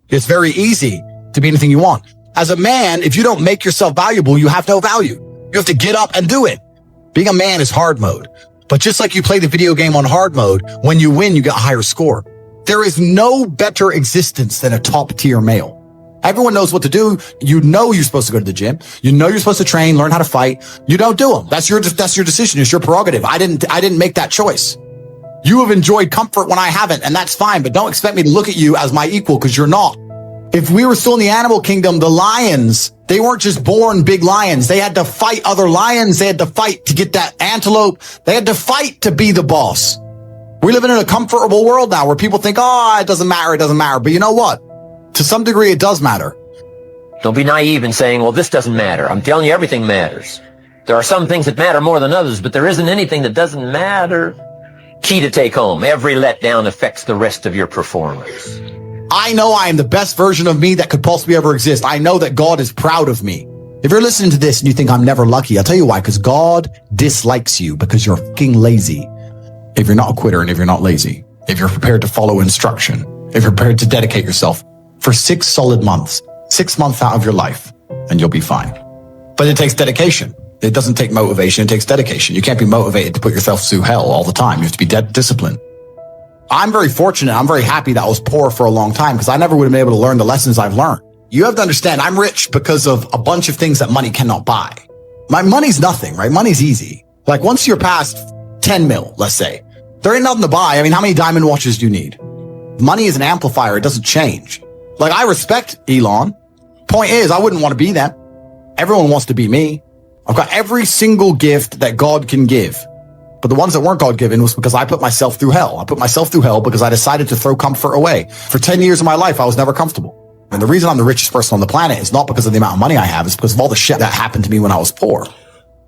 It's very easy to be anything you want. As a man, if you don't make yourself valuable, you have no value. You have to get up and do it. Being a man is hard mode. But just like you play the video game on hard mode, when you win, you get a higher score. There is no better existence than a top tier male. Everyone knows what to do. You know you're supposed to go to the gym. You know you're supposed to train, learn how to fight. You don't do them. That's your decision. It's your prerogative. I didn't make that choice. You have enjoyed comfort when I haven't, and that's fine, but don't expect me to look at you as my equal, because you're not. If we were still in the animal kingdom, the lions, they weren't just born big lions. They had to fight other lions. They had to fight to get that antelope. They had to fight to be the boss. We're living in a comfortable world now where people think, oh, it doesn't matter. It doesn't matter. But you know what? To some degree, it does matter. Don't be naive in saying, well, this doesn't matter. I'm telling you, everything matters. There are some things that matter more than others, but there isn't anything that doesn't matter. Key to take home. Every letdown affects the rest of your performance. I know I am the best version of me that could possibly ever exist. I know that God is proud of me. If you're listening to this and you think I'm never lucky, I'll tell you why, because God dislikes you because you're fucking lazy. If you're not a quitter and if you're not lazy, if you're prepared to follow instruction, if you're prepared to dedicate yourself for 6 solid months, 6 months out of your life, and you'll be fine. But it takes dedication. It doesn't take motivation. It takes dedication. You can't be motivated to put yourself through hell all the time. You have to be disciplined. I'm very fortunate. I'm very happy that I was poor for a long time because I never would have been able to learn the lessons I've learned. You have to understand, I'm rich because of a bunch of things that money cannot buy. My money's nothing, right? Money's easy. Like once you're past 10 mil, let's say, there ain't nothing to buy. I mean, how many diamond watches do you need? Money is an amplifier. It doesn't change. Like I respect Elon. Point is, I wouldn't want to be them. Everyone wants to be me. I've got every single gift that God can give. But the ones that weren't God-given was because I put myself through hell. I put myself through hell because I decided to throw comfort away. For 10 years of my life, I was never comfortable. And the reason I'm the richest person on the planet is not because of the amount of money I have. It's because of all the shit that happened to me when I was poor.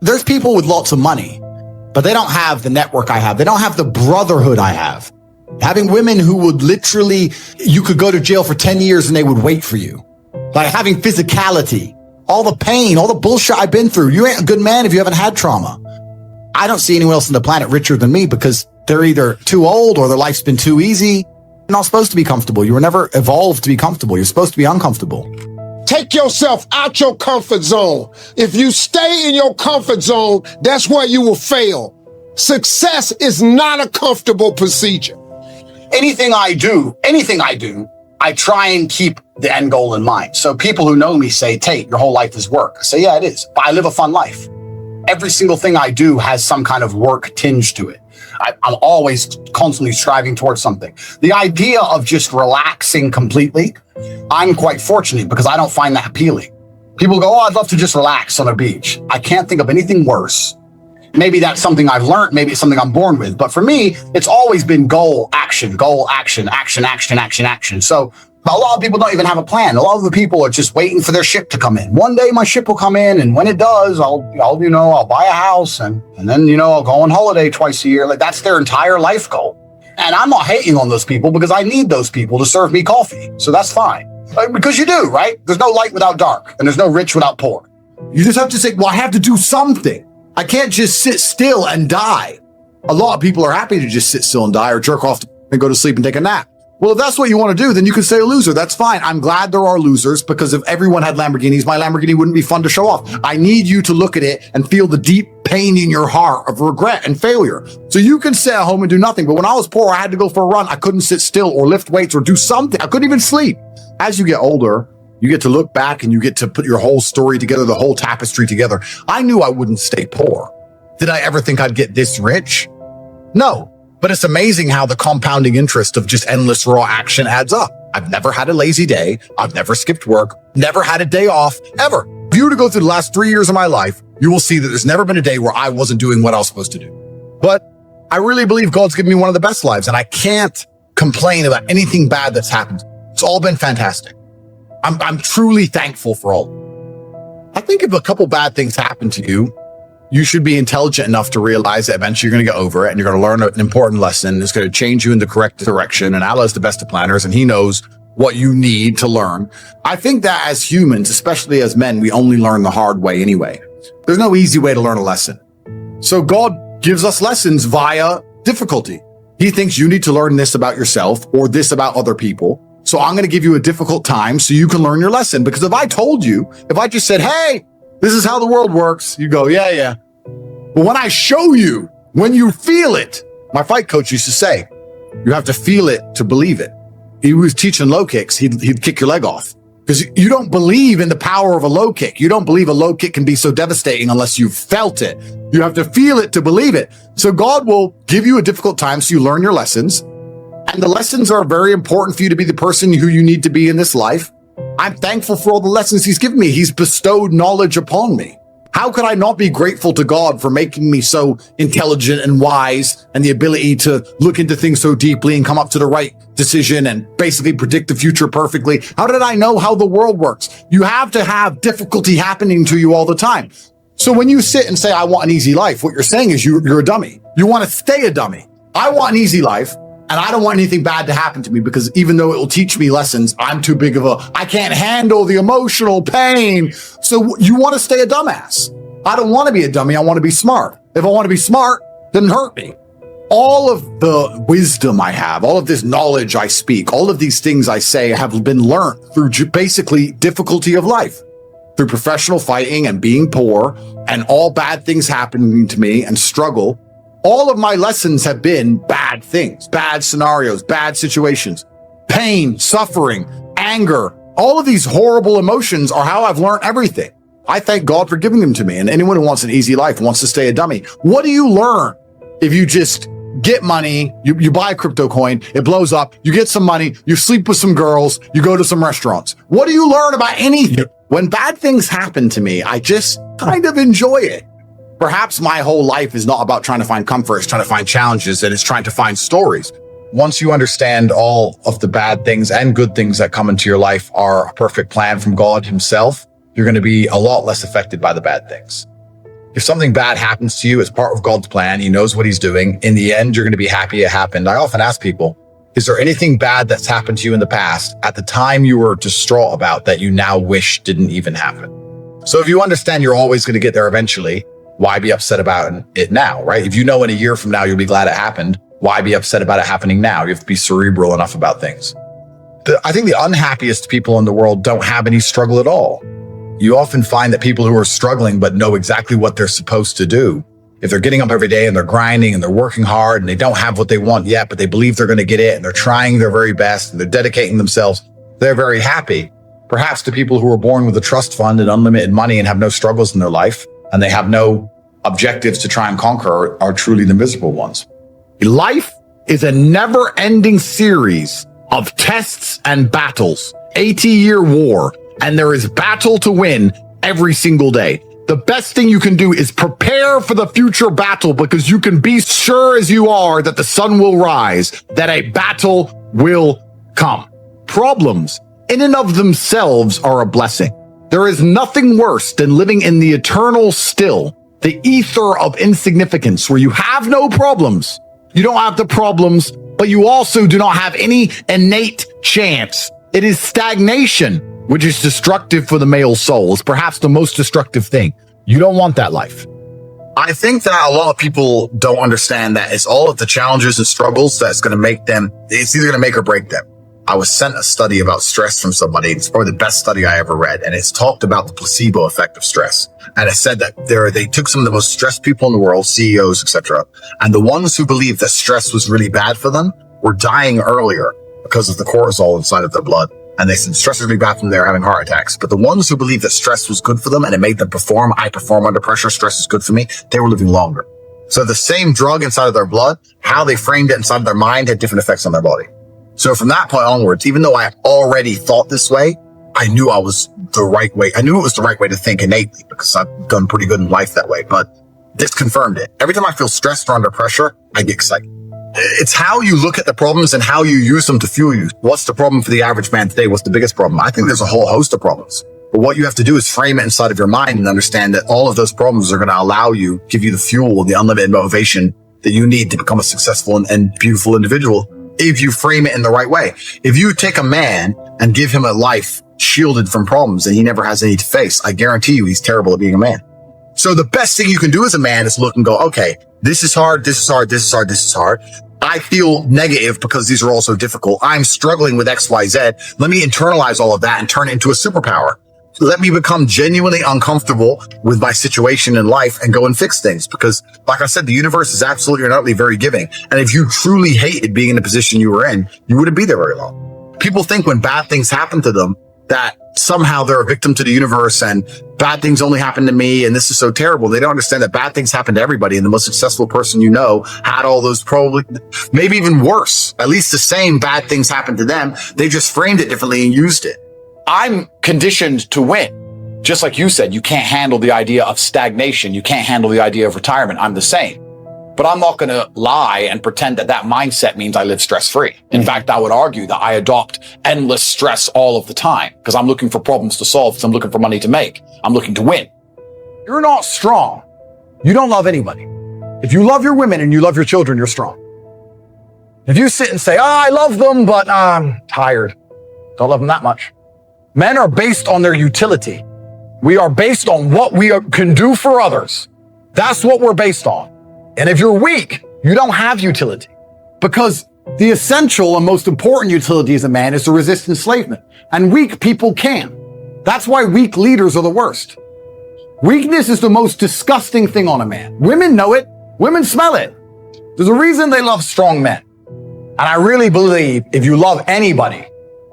There's people with lots of money, but they don't have the network I have. They don't have the brotherhood I have. Having women who would literally, you could go to jail for 10 years and they would wait for you. Like having physicality, all the pain, all the bullshit I've been through. You ain't a good man if you haven't had trauma. I don't see anyone else on the planet richer than me because they're either too old or their life's been too easy. You're not supposed to be comfortable. You were never evolved to be comfortable. You're supposed to be uncomfortable. Take yourself out your comfort zone. If you stay in your comfort zone, that's where you will fail. Success is not a comfortable procedure. Anything I do, I try and keep the end goal in mind. So people who know me say, Tate, your whole life is work. I say, yeah, it is. But I live a fun life. Every single thing I do has some kind of work tinge to it. I'm always constantly striving towards something. The idea of just relaxing completely, I'm quite fortunate because I don't find that appealing. People go, oh, I'd love to just relax on a beach. I can't think of anything worse. Maybe that's something I've learned. Maybe it's something I'm born with. But for me, it's always been goal, action, action, action, action, action, action. So a lot of people don't even have a plan. A lot of the people are just waiting for their ship to come in. One day my ship will come in, and when it does, I'll buy a house and then, I'll go on holiday twice a year. Like that's their entire life goal. And I'm not hating on those people because I need those people to serve me coffee. So that's fine. Because you do, right? There's no light without dark, and there's no rich without poor. You just have to say, well, I have to do something. I can't just sit still and die. A lot of people are happy to just sit still and die or jerk off and go to sleep and take a nap. Well, if that's what you want to do, then you can say a loser. That's fine. I'm glad there are losers because if everyone had Lamborghinis, my Lamborghini wouldn't be fun to show off. I need you to look at it and feel the deep pain in your heart of regret and failure. So you can sit at home and do nothing. But when I was poor, I had to go for a run. I couldn't sit still or lift weights or do something. I couldn't even sleep. As you get older, you get to look back and you get to put your whole story together, the whole tapestry together. I knew I wouldn't stay poor. Did I ever think I'd get this rich? No. But it's amazing how the compounding interest of just endless raw action adds up. I've never had a lazy day. I've never skipped work, never had a day off, ever. If you were to go through the last 3 years of my life, you will see that there's never been a day where I wasn't doing what I was supposed to do. But I really believe God's given me one of the best lives, and I can't complain about anything bad that's happened. It's all been fantastic. I'm truly thankful for all. I think if a couple bad things happen to you, you should be intelligent enough to realize that eventually you're going to get over it and you're going to learn an important lesson. It's going to change you in the correct direction. And Allah's the best of planners and he knows what you need to learn. I think that as humans, especially as men, we only learn the hard way anyway. There's no easy way to learn a lesson. So God gives us lessons via difficulty. He thinks you need to learn this about yourself or this about other people. So I'm going to give you a difficult time so you can learn your lesson. Because if I told you, if I just said, hey, this is how the world works, you go, yeah, yeah. But when I show you, when you feel it, my fight coach used to say, you have to feel it to believe it. He was teaching low kicks. He'd kick your leg off because you don't believe in the power of a low kick. You don't believe a low kick can be so devastating unless you've felt it. You have to feel it to believe it. So God will give you a difficult time so you learn your lessons. And the lessons are very important for you to be the person who you need to be in this life. I'm thankful for all the lessons he's given me. He's bestowed knowledge upon me. How could I not be grateful to God for making me so intelligent and wise and the ability to look into things so deeply and come up to the right decision and basically predict the future perfectly? How did I know how the world works? You have to have difficulty happening to you all the time. So when you sit and say, I want an easy life, what you're saying is you're a dummy. You want to stay a dummy. I want an easy life. And I don't want anything bad to happen to me because even though it will teach me lessons, I'm too big of I can't handle the emotional pain. So you want to stay a dumbass. I don't want to be a dummy. I want to be smart. If I want to be smart, then hurt me. All of the wisdom I have, all of this knowledge I speak, all of these things I say have been learned through basically difficulty of life, through professional fighting and being poor and all bad things happening to me and struggle. All of my lessons have been bad things, bad scenarios, bad situations, pain, suffering, anger. All of these horrible emotions are how I've learned everything. I thank God for giving them to me. And anyone who wants an easy life wants to stay a dummy. What do you learn if you just get money, you buy a crypto coin, it blows up, you get some money, you sleep with some girls, you go to some restaurants? What do you learn about anything? When bad things happen to me, I just kind of enjoy it. Perhaps my whole life is not about trying to find comfort, it's trying to find challenges, and it's trying to find stories. Once you understand all of the bad things and good things that come into your life are a perfect plan from God himself, you're going to be a lot less affected by the bad things. If something bad happens to you as part of God's plan, he knows what he's doing. In the end, you're going to be happy it happened. I often ask people, is there anything bad that's happened to you in the past at the time you were distraught about that you now wish didn't even happen? So if you understand you're always going to get there eventually, why be upset about it now, right? If you know in a year from now you'll be glad it happened, why be upset about it happening now? You have to be cerebral enough about things. I think the unhappiest people in the world don't have any struggle at all. You often find that people who are struggling but know exactly what they're supposed to do, if they're getting up every day and they're grinding and they're working hard and they don't have what they want yet, but they believe they're going to get it and they're trying their very best and they're dedicating themselves, they're very happy. Perhaps the people who are born with a trust fund and unlimited money and have no struggles in their life, and they have no objectives to try and conquer, are truly the miserable ones. Life is a never-ending series of tests and battles, 80-year war, and there is battle to win every single day. The best thing you can do is prepare for the future battle, because you can be sure as you are that the sun will rise, that a battle will come. Problems in and of themselves are a blessing. There is nothing worse than living in the eternal still, the ether of insignificance, where you have no problems. You don't have the problems, but you also do not have any innate chance. It is stagnation, which is destructive for the male soul. It's perhaps the most destructive thing. You don't want that life. I think that a lot of people don't understand that it's all of the challenges and struggles that's going to make them, it's either going to make or break them. I was sent a study about stress from somebody. It's probably the best study I ever read. And it's talked about the placebo effect of stress. And it said that they took some of the most stressed people in the world, CEOs, etc. And the ones who believed that stress was really bad for them were dying earlier because of the cortisol inside of their blood. And they said stress is really bad for them, they're having heart attacks. But the ones who believed that stress was good for them and it made them perform, I perform under pressure, stress is good for me, they were living longer. So the same drug inside of their blood, how they framed it inside of their mind had different effects on their body. So from that point onwards, even though I already thought this way, I knew I was the right way. I knew it was the right way to think innately because I've done pretty good in life that way. But this confirmed it. Every time I feel stressed or under pressure, I get excited. It's how you look at the problems and how you use them to fuel you. What's the problem for the average man today? What's the biggest problem? I think there's a whole host of problems. But what you have to do is frame it inside of your mind and understand that all of those problems are going to allow you, give you the fuel, the unlimited motivation that you need to become a successful and beautiful individual if you frame it in the right way. If you take a man and give him a life shielded from problems and he never has any to face, I guarantee you he's terrible at being a man. So the best thing you can do as a man is look and go, okay, this is hard, this is hard, this is hard, this is hard. I feel negative because these are all so difficult. I'm struggling with X, Y, Z. Let me internalize all of that and turn it into a superpower. Let me become genuinely uncomfortable with my situation in life and go and fix things. Because like I said, the universe is absolutely and utterly very giving. And if you truly hated being in the position you were in, you wouldn't be there very long. People think when bad things happen to them that somehow they're a victim to the universe and bad things only happen to me and this is so terrible. They don't understand that bad things happen to everybody. And the most successful person you know had all those probably, maybe even worse, at least the same bad things happened to them. They just framed it differently and used it. I'm conditioned to win. Just like you said, you can't handle the idea of stagnation. You can't handle the idea of retirement. I'm the same. But I'm not going to lie and pretend that that mindset means I live stress-free. In fact, I would argue that I adopt endless stress all of the time because I'm looking for problems to solve, because I'm looking for money to make. I'm looking to win. You're not strong. You don't love anybody. If you love your women and you love your children, you're strong. If you sit and say, I love them, but I'm tired. Don't love them that much. Men are based on their utility. We are based on what we can do for others. That's what we're based on. And if you're weak, you don't have utility, because the essential and most important utility as a man is to resist enslavement. And weak people can. That's why weak leaders are the worst. Weakness is the most disgusting thing on a man. Women know it. Women smell it. There's a reason they love strong men. And I really believe if you love anybody,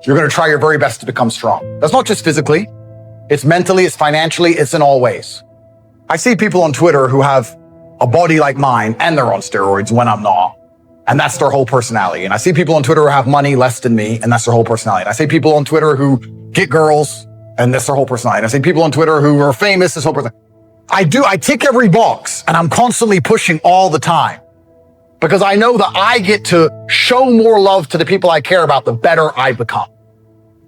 you're going to try your very best to become strong. That's not just physically. It's mentally, it's financially, it's in all ways. I see people on Twitter who have a body like mine and they're on steroids when I'm not. And that's their whole personality. And I see people on Twitter who have money less than me and that's their whole personality. And I see people on Twitter who get girls and that's their whole personality. And I see people on Twitter who are famous, this whole personality. I tick every box and I'm constantly pushing all the time because I know that I get to show more love to the people I care about, the better I become.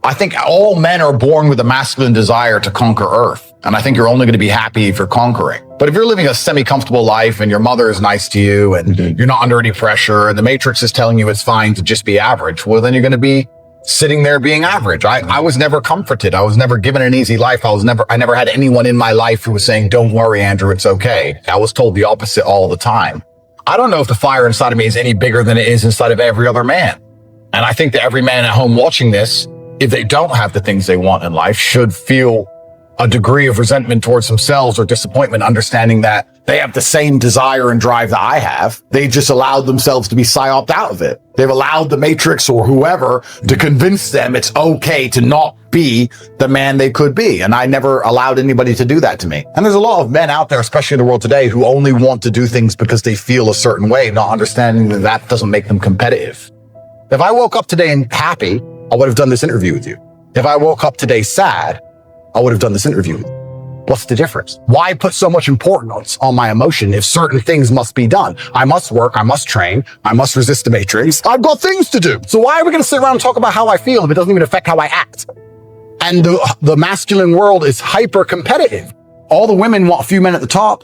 I think all men are born with a masculine desire to conquer Earth. And I think you're only going to be happy if you're conquering. But if you're living a semi-comfortable life and your mother is nice to you and you're not under any pressure and the Matrix is telling you it's fine to just be average, well, then you're going to be sitting there being average. I was never comforted. I was never given an easy life. I never had anyone in my life who was saying, don't worry, Andrew, it's okay. I was told the opposite all the time. I don't know if the fire inside of me is any bigger than it is inside of every other man. And I think that every man at home watching this, if they don't have the things they want in life, should feel a degree of resentment towards themselves or disappointment, understanding that they have the same desire and drive that I have. They just allowed themselves to be psyoped out of it. They've allowed the Matrix or whoever to convince them it's okay to not be the man they could be. And I never allowed anybody to do that to me. And there's a lot of men out there, especially in the world today, who only want to do things because they feel a certain way, not understanding that that doesn't make them competitive. If I woke up today and happy, I would have done this interview with you. If I woke up today sad, I would have done this interview with you. What's the difference? Why put so much importance on my emotion if certain things must be done? I must work, I must train, I must resist the Matrix. I've got things to do. So why are we going to sit around and talk about how I feel if it doesn't even affect how I act? And the masculine world is hyper competitive. All the women want a few men at the top.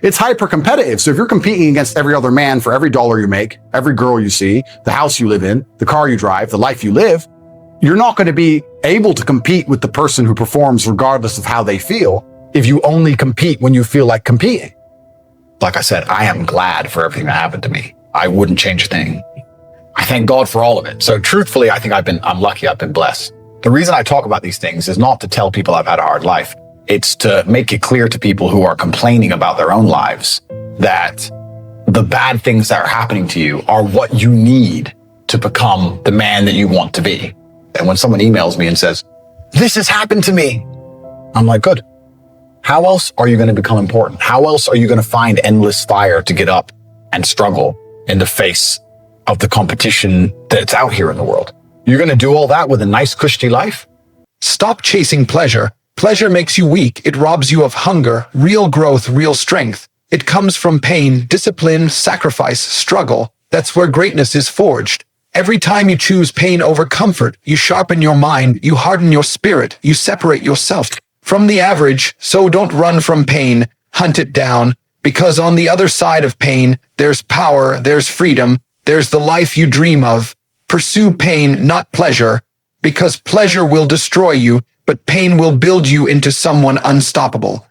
It's hyper competitive. So if you're competing against every other man for every dollar you make, every girl you see, the house you live in, the car you drive, the life you live, you're not going to be able to compete with the person who performs regardless of how they feel if you only compete when you feel like competing. Like I said, I am glad for everything that happened to me. I wouldn't change a thing. I thank God for all of it. So truthfully, I think I'm lucky, I've been blessed. The reason I talk about these things is not to tell people I've had a hard life. It's to make it clear to people who are complaining about their own lives that the bad things that are happening to you are what you need to become the man that you want to be. And when someone emails me and says, this has happened to me, I'm like, good. How else are you going to become important? How else are you going to find endless fire to get up and struggle in the face of the competition that's out here in the world? You're going to do all that with a nice, cushy life? Stop chasing pleasure. Pleasure makes you weak. It robs you of hunger, real growth, real strength. It comes from pain, discipline, sacrifice, struggle. That's where greatness is forged. Every time you choose pain over comfort, you sharpen your mind, you harden your spirit, you separate yourself from the average. So don't run from pain, hunt it down, because on the other side of pain, there's power, there's freedom, there's the life you dream of. Pursue pain, not pleasure, because pleasure will destroy you, but pain will build you into someone unstoppable.